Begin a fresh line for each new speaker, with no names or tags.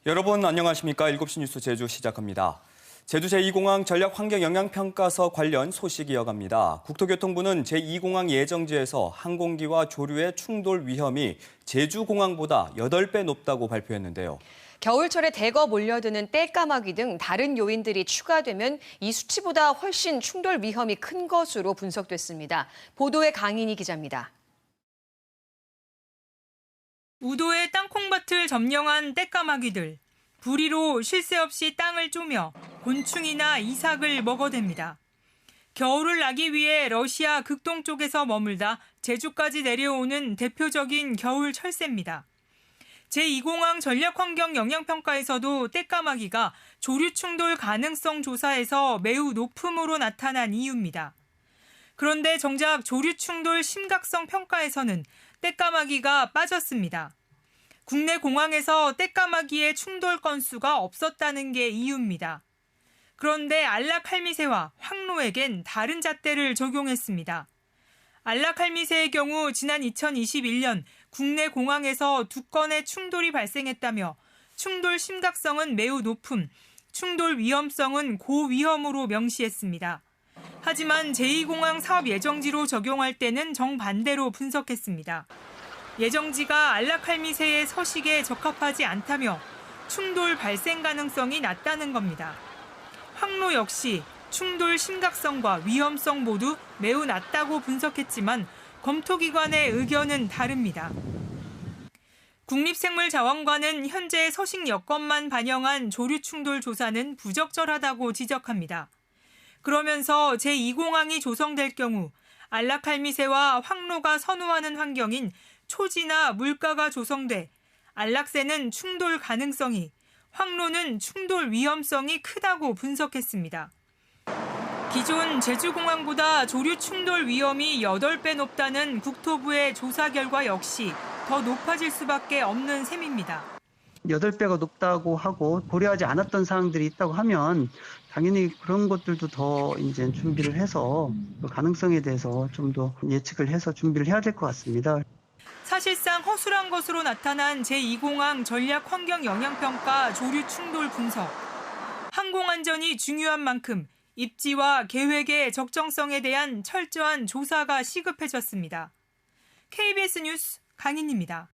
여러분 안녕하십니까? 7시 뉴스 제주 시작합니다. 제주 제2공항 전략환경영향평가서 관련 소식 이어갑니다. 국토교통부는 제2공항 예정지에서 항공기와 조류의 충돌 위험이 제주공항보다 8배 높다고 발표했는데요.
겨울철에 대거 몰려드는 땔까마귀 등 다른 요인들이 추가되면 이 수치보다 훨씬 충돌 위험이 큰 것으로 분석됐습니다. 보도에 강인희 기자입니다.
우도의 땅콩밭을 점령한 땔까마귀들. 부리로 쉴 새 없이 땅을 쪼며 곤충이나 이삭을 먹어댑니다. 겨울을 나기 위해 러시아 극동쪽에서 머물다 제주까지 내려오는 대표적인 겨울 철새입니다. 제2공항 전략환경영향평가에서도 땔까마귀가 조류 충돌 가능성 조사에서 매우 높음으로 나타난 이유입니다. 그런데 정작 조류 충돌 심각성 평가에서는 땔까마귀가 빠졌습니다. 국내 공항에서 땔까마귀의 충돌 건수가 없었다는 게 이유입니다. 그런데 안락할미새와 황로에겐 다른 잣대를 적용했습니다. 안락할미새의 경우 지난 2021년 국내 공항에서 2건의 충돌이 발생했다며 충돌 심각성은 매우 높음, 충돌 위험성은 고위험으로 명시했습니다. 하지만 제2공항 사업 예정지로 적용할 때는 정반대로 분석했습니다. 예정지가 안락할미새의 서식에 적합하지 않다며 충돌 발생 가능성이 낮다는 겁니다. 황로 역시 충돌 심각성과 위험성 모두 매우 낮다고 분석했지만 검토기관의 의견은 다릅니다. 국립생물자원관은 현재 서식 여건만 반영한 조류 충돌 조사는 부적절하다고 지적합니다. 그러면서 제2공항이 조성될 경우 안락할미새와 황로가 선호하는 환경인 초지나 물가가 조성돼 안락새는 충돌 가능성이, 황로는 충돌 위험성이 크다고 분석했습니다. 기존 제주공항보다 조류 충돌 위험이 8배 높다는 국토부의 조사 결과 역시 더 높아질 수밖에 없는 셈입니다.
8배가 높다고 하고 고려하지 않았던 사항들이 있다고 하면 당연히 그런 것들도 더 이제 준비를 해서 그 가능성에 대해서 좀 더 예측을 해서 준비를 해야 될 것 같습니다.
사실상 허술한 것으로 나타난 제2공항 전략환경영향평가 조류 충돌 분석. 항공안전이 중요한 만큼 입지와 계획의 적정성에 대한 철저한 조사가 시급해졌습니다. KBS 뉴스 강인입니다.